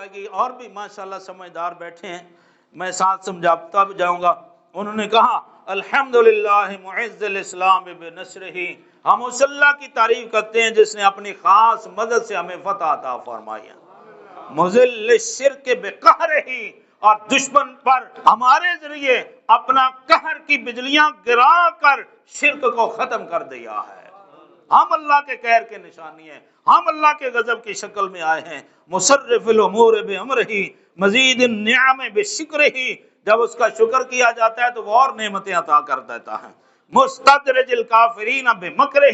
آئے گی، اور بھی ماشاءاللہ سمجھدار بیٹھے ہیں، میں ساتھ سمجھاتا بھی جاؤں گا۔ انہوں نے کہا الحمدللہ معز الاسلام بنصرہ، ہم اس اللہ کی تعریف کرتے ہیں جس نے اپنی خاص مدد سے ہمیں فتح عطا فرمائی ہے، مذل الشرک بقہرہ، اور دشمن پر ہمارے ذریعے اپنا قہر کی بجلیاں گرا کر شرک کو ختم کر دیا ہے۔ ہم اللہ کے قہر کے نشانی ہیں، ہم اللہ کے غضب کی شکل میں آئے ہیں۔ مصرف الامور بامرہ، مزید النعم بشکرہ، جب اس کا شکر کیا جاتا ہے تو وہ اور نعمتیں عطا کر دیتا ہے۔ مستدرج الکافرین بمکرہ،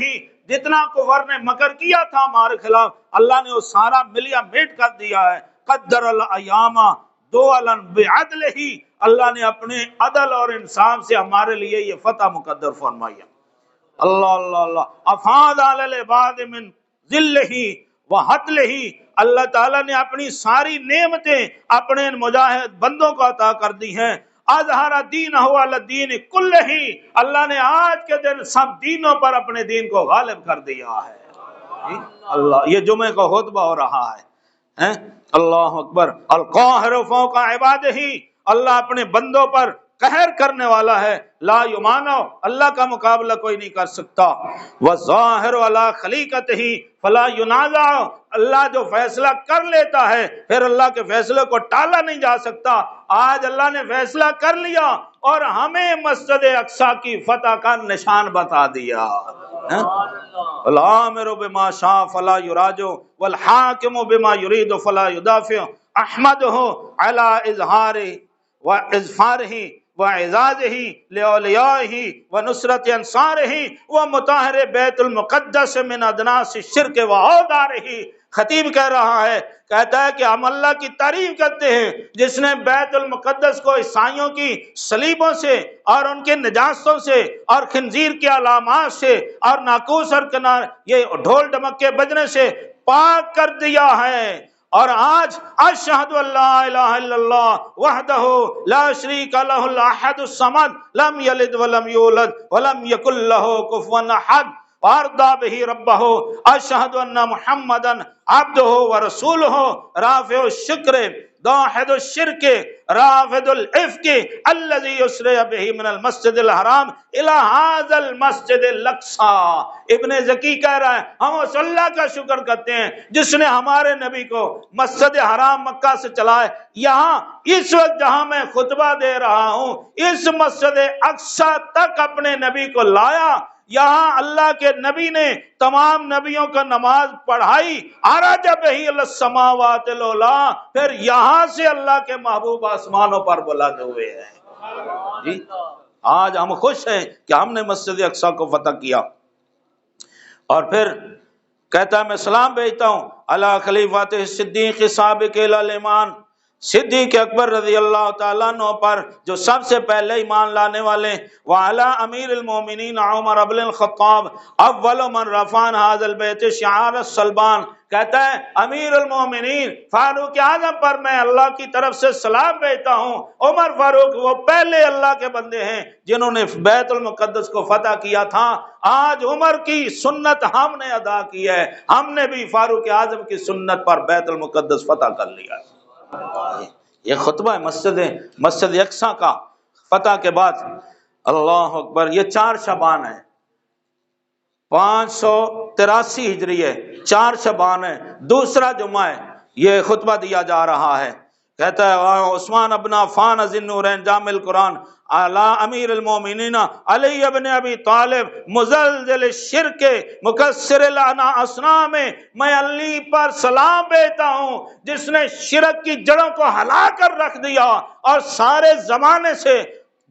جتنا کفر نے مکر کیا تھا ہمارے خلاف، اللہ نے وہ سارا ملیا میٹ کر دیا ہے۔ قدر الایام دولا بعدلہ، اللہ نے اپنے عدل اور انصاف سے ہمارے لیے یہ فتح مقدر فرمائی ہے۔ اللہ اللہ اللہ، افاض علی العباد من ذلہ وحتلہ، اللہ تعالیٰ نے اپنی ساری نعمتیں اپنے مجاہد بندوں کو عطا کر دی ہیں۔ اظہر دینہ علی الدین کلہ، اللہ نے آج کے دن سب دینوں پر اپنے دین کو غالب کر دیا ہے۔ اللہ، یہ جمعے کا خطبہ ہو رہا ہے۔ اللہ اکبر، القاہر فوق عبادہ، اللہ اپنے بندوں پر قہر کرنے والا ہے، لا یمانع، اللہ کا مقابلہ کوئی نہیں کر سکتا۔ والظاہر علی خلیقتہ فلا ینازع، اللہ جو فیصلہ کر لیتا ہے پھر اللہ کے فیصلے کو ٹالا نہیں جا سکتا۔ آج اللہ نے فیصلہ کر لیا اور ہمیں مسجد اقصی کی فتح کا نشان بتا دیا۔ الامر بما شاء فلا یراجع والحاکم بما یرید فلا یدافع، احمدہ علی اظہار واظفارہ وعزازہ لأولیائہ ونصرت انصارہ ومطہر بیت المقدس من ادناس الشرک واوزارہ۔ خطیب کہہ رہا ہے، کہتا ہے کہ ہم اللہ کی تعریف کرتے ہیں جس نے بیت المقدس کو عیسائیوں کی صلیبوں سے اور ان کے نجاستوں سے اور خنزیر کے علامات سے اور ناقوس اور یہ ڈھول ڈمکے بجنے سے پاک کر دیا ہے۔ اور آج اشہد ان لا الہ الا اللہ وحدہ لا شریک لہ الاحد الصمد لم یلد ولم یولد ولم یکن لہ کفوا احد وارضا بہ ربہ، اشہد ان محمدا عبدہ ورسولہ رافع الشکر داحد الشرک رافض الافک الذی یسری بہ من المسجد الحرام الی ھذا المسجد الاقصی۔ ابن زکی کہہ رہا ہے ہم اس اللہ کا شکر کرتے ہیں جس نے ہمارے نبی کو مسجد حرام مکہ سے چلائے، یہاں اس وقت جہاں میں خطبہ دے رہا ہوں اس مسجد اقصی تک اپنے نبی کو لایا۔ یہاں اللہ کے نبی نے تمام نبیوں کا نماز پڑھائی، عرج بہ الی السماوات العلی، پھر یہاں سے اللہ کے محبوب آسمانوں پر بلند ہوئے ہیں۔ جی آج ہم خوش ہیں کہ ہم نے مسجد اقصی کو فتح کیا۔ اور پھر کہتا ہے میں سلام بھیجتا ہوں علی خلیفۃ الصدیق سابق الی الایمان، صدیق اکبر رضی اللہ تعالیٰ عنہ پر جو سب سے پہلے ایمان لانے والے، وعلی امیر المومنین عمر بن الخطاب اول من رفع ھذا البیت شعار الصلبان، کہتا ہے امیر المومنین فاروق اعظم پر میں اللہ کی طرف سے سلام بھیجتا ہوں۔ عمر فاروق وہ پہلے اللہ کے بندے ہیں جنہوں نے بیت المقدس کو فتح کیا تھا۔ آج عمر کی سنت ہم نے ادا کی ہے، ہم نے بھی فاروق اعظم کی سنت پر بیت المقدس فتح کر لیا۔ یہ خطبہ ہے مسجد اقصی کا فتح کے بعد۔ اللہ اکبر، یہ 4 شعبان ہے، 583 ہجری ہے، 4 شعبان ہے، دوسرا جمعہ ہے، یہ خطبہ دیا جا رہا ہے۔ کہتا ہے عثمان ابن عفان ذی النورین جامع القرآن علی امیر المومنین علی ابن ابی طالب مزلزل الشرک مکسر لنا اصنام، میں علی پر سلام بھیجتا ہوں جس نے شرک کی جڑوں کو ہلا کر رکھ دیا اور سارے زمانے سے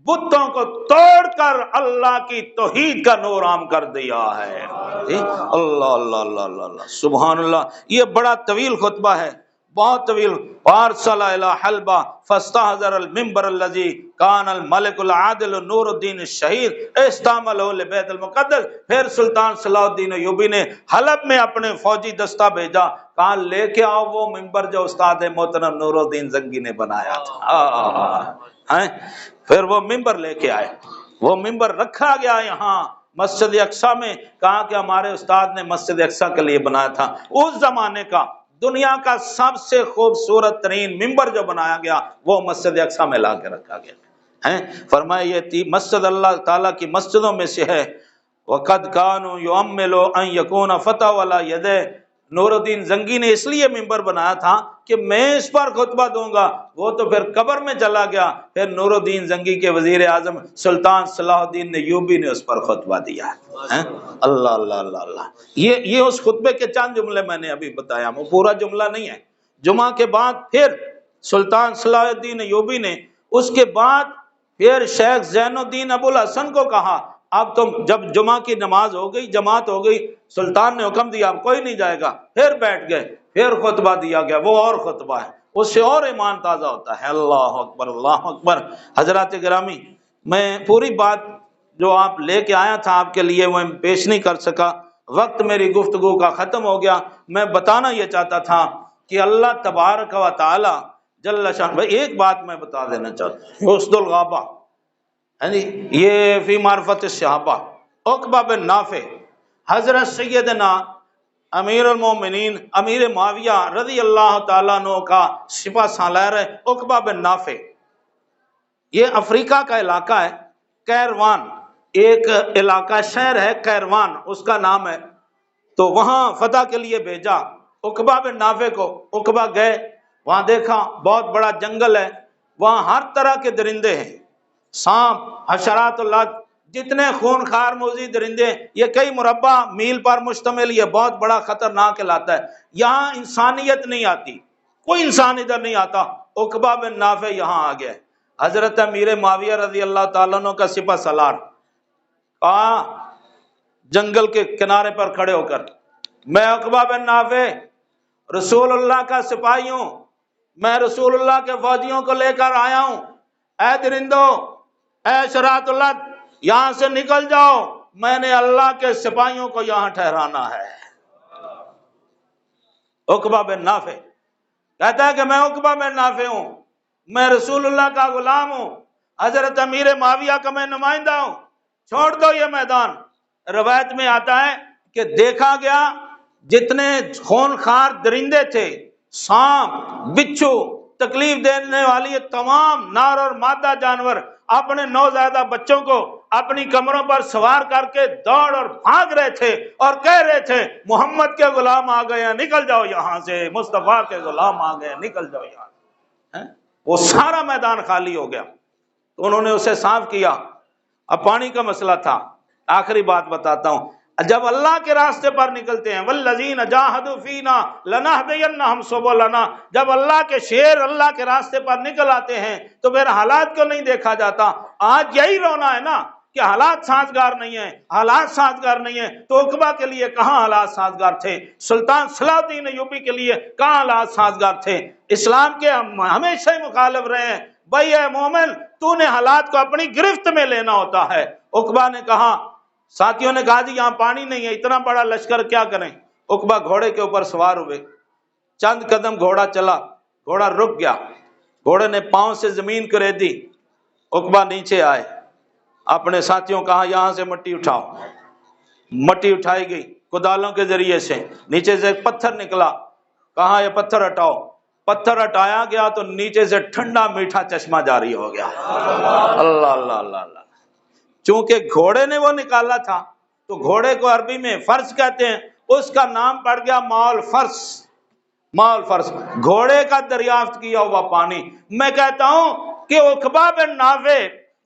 بتوں کو توڑ کر اللہ کی توحید کا نور عام کر دیا ہے۔ اللہ اللہ اللہ اللہ سبحان اللہ۔ یہ بڑا طویل خطبہ ہے، بہت طویل۔ وارسل الی حلبہ فاستحضر المنبر الذی کان الملک العادل نور الدین الشہید استعملہ لبیت المقدس، پھر سلطان صلاح الدین ایوبی نے حلب میں اپنے فوجی دستہ بھیجا، کہا لے کے آؤ وہ منبر جو استاد محترم نور الدین زنگی نے بنایا تھا۔ پھر وہ منبر لے کے آئے، وہ منبر رکھا گیا یہاں مسجد اقصی میں، کہا کہ ہمارے استاد نے مسجد اقصی کے لیے بنایا تھا۔ اس زمانے کا دنیا کا سب سے خوبصورت ترین ممبر جو بنایا گیا وہ مسجد اقصی میں لا کے رکھا گیا ہے۔ فرمایا یہ مسجد اللہ تعالیٰ کی مسجدوں میں سے ہے۔ وَقَدْ كَانُوا يُؤَمِّلُوا أَن يَكُونَ فَتَحٌ عَلَى يَدَيْهِ، نور الدین زنگی نے اس لیے ممبر بنایا تھا کہ میں اس پر خطبہ دوں گا، وہ تو پھر قبر میں چلا گیا، پھر نور الدین زنگی کے وزیر اعظم سلطان صلاح الدین ایوبی نے اس پر خطبہ دیا ہے۔ اللہ اللہ اللہ اللہ، یہ اس خطبے کے چند جملے میں نے ابھی بتایا، وہ پورا جملہ نہیں ہے۔ جمعہ کے بعد پھر سلطان صلاح الدین ایوبی نے اس کے بعد پھر شیخ زین الدین ابو الحسن کو کہا اب تم، جب جمعہ کی نماز ہو گئی، جماعت ہو گئی، سلطان نے حکم دیا اب کوئی نہیں جائے گا، پھر بیٹھ گئے، پھر خطبہ دیا گیا، وہ اور خطبہ ہے، اس سے اور ایمان تازہ ہوتا ہے۔ اللہ اکبر اللہ اکبر۔ حضرات گرامی، میں پوری بات جو آپ لے کے آیا تھا آپ کے لیے وہ پیش نہیں کر سکا، وقت میری گفتگو کا ختم ہو گیا۔ میں بتانا یہ چاہتا تھا کہ اللہ تبارک و تعالی جل شان، ایک بات میں بتا دینا چاہتا ہوں، حسد الغابہ، یہ فی معرفت الصحابہ، عقبہ بن نافع، حضرت سیدنا امیر المومنین امیر معاویہ رضی اللہ تعالیٰ عنہ کا سپہ سالار ہے عقبہ بن نافع۔ یہ افریقہ کا علاقہ ہے، کیروان ایک علاقہ شہر ہے، کیروان اس کا نام ہے، تو وہاں فتح کے لیے بھیجا عقبہ بن نافع کو۔ عقبہ گئے، وہاں دیکھا بہت بڑا جنگل ہے، وہاں ہر طرح کے درندے ہیں، سانپ، حشرات اللہ، جتنے خونخوار موذی درندے، یہ کئی مربع میل پر مشتمل، یہ بہت بڑا خطرناک علاقہ ہے، یہاں انسانیت نہیں آتی، کوئی انسان ادھر نہیں آتا۔ عقبہ بن نافع یہاں آ گئے، حضرت امیر معاویہ رضی اللہ تعالیٰ عنہ کا سپہ سالار کہا جنگل کے کنارے پر کھڑے ہو کر، میں عقبہ بن نافع رسول اللہ کا سپاہی ہوں، میں رسول اللہ کے فوجیوں کو لے کر آیا ہوں، اے درندو، اے شرات اللہ، یہاں سے نکل جاؤ، میں نے اللہ کے سپاہیوں کو یہاں ٹھہرانا ہے۔ عقبہ بن نافع کہتا ہے کہ میں عقبہ بن نافع ہوں، میں رسول اللہ کا غلام ہوں، حضرت امیر معاویہ کا میں نمائندہ ہوں، چھوڑ دو یہ میدان۔ روایت میں آتا ہے کہ دیکھا گیا جتنے خونخوار درندے تھے، سانپ، بچھو، تکلیف دینے والی یہ تمام نر اور مادہ جانور اپنے نوزائیدہ بچوں کو اپنی کمروں پر سوار کر کے دوڑ اور بھاگ رہے تھے اور کہہ رہے تھے محمد کے غلام آ گئے ہیں، نکل جاؤ یہاں سے، مصطفیٰ کے غلام آ گئے ہیں، نکل جاؤ یہاں سے۔ وہ سارا میدان خالی ہو گیا تو انہوں نے اسے صاف کیا۔ اب پانی کا مسئلہ تھا، آخری بات بتاتا ہوں، جب اللہ کے راستے پر نکلتے ہیں والذین جاہدوا فینا لنہدینہم سبلنا، جب اللہ کے شیر اللہ کے راستے پر نکل آتے ہیں تو پھر حالات کو نہیں دیکھا جاتا۔ آج یہی رونا ہے نا کہ حالات سازگار نہیں ہیں، حالات سازگار نہیں ہیں، تو عقبہ کے لیے کہاں حالات سازگار تھے، سلطان صلاح الدین ایوبی کے لیے کہاں حالات سازگار تھے، اسلام کے ہم ہمیشہ ہی مخالف رہے ہیں۔ بھائی اے مومن، تو نے حالات کو اپنی گرفت میں لینا ہوتا ہے۔ عقبہ نے کہا، ساتھیوں نے کہا جی یہاں پانی نہیں ہے، اتنا بڑا لشکر کیا کریں؟ عقبہ گھوڑے کے اوپر سوار ہوئے، چند قدم گھوڑا چلا، گھوڑا رک گیا، گھوڑے نے پاؤں سے زمین کریدی، عقبہ نیچے آئے، اپنے ساتھیوں کہا یہاں سے مٹی اٹھاؤ، مٹی اٹھائی گئی کدالوں کے ذریعے سے، نیچے سے ایک پتھر نکلا، کہا یہ پتھر ہٹاؤ، پتھر ہٹایا گیا تو نیچے سے ٹھنڈا میٹھا چشمہ جاری ہو گیا۔ اللہ اللہ اللہ اللہ، چونکہ گھوڑے نے وہ نکالا تھا تو گھوڑے کو عربی میں فرس کہتے ہیں، اس کا نام پڑ گیا ماؤل فرس، ماؤل فرس، گھوڑے کا دریافت کیا ہوا پانی۔ میں کہتا ہوں کہ عقبہ بن نافع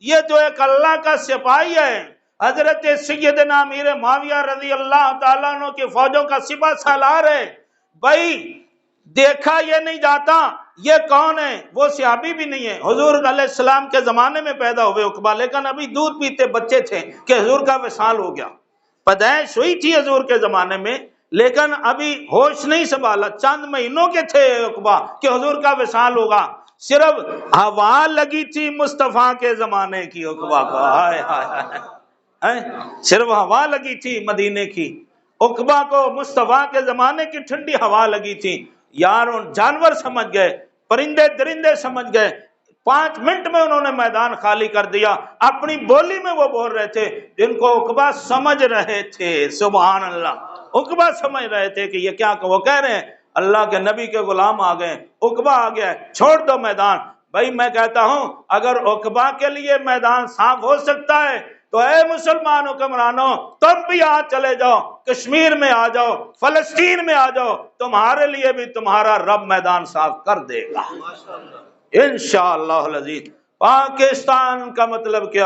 یہ تو ایک اللہ کا سپاہی ہے، حضرت سیدنا امیر معاویہ رضی اللہ تعالیٰ عنہ کی فوجوں کا سپہ سالار ہے۔ بھائی دیکھا یہ نہیں جاتا یہ کون ہے، وہ صحابی بھی نہیں ہے، حضور علیہ السلام کے زمانے میں پیدا ہوئے عقبہ، لیکن ابھی دودھ پیتے بچے تھے کہ حضور کا وصال ہو گیا، پیدائش ہوئی تھی حضور کے زمانے میں لیکن ابھی ہوش نہیں سنبھالا، چند مہینوں کے تھے عقبہ کہ حضور کا وصال ہوگا، صرف ہوا لگی تھی مصطفیٰ کے زمانے کی عقبہ کو، ہائے ہائے ہائے، صرف ہوا لگی تھی مدینے کی، عقبہ کو مصطفیٰ کے زمانے کی ٹھنڈی ہوا لگی تھی۔ یار جانور سمجھ گئے، پرندے درندے سمجھ گئے، 5 منٹ میں انہوں نے میدان خالی کر دیا، اپنی بولی میں وہ بول رہے تھے جن کو عقبہ سمجھ رہے تھے، سبحان اللہ، عقبہ سمجھ رہے تھے کہ یہ کیا، وہ کہہ رہے ہیں اللہ کے نبی کے غلام آ گئے، عقبہ آ گیا، چھوڑ دو میدان۔ بھائی میں کہتا ہوں اگر عقبہ کے لیے میدان صاف ہو سکتا ہے تو اے مسلمان حکمرانوں تم بھی آج چلے جاؤ، کشمیر میں آ جاؤ، فلسطین میں آ جاؤ، تمہارے لیے بھی تمہارا رب میدان صاف کر دے گا انشاءاللہ العزیز۔ پاکستان کا مطلب کیا؟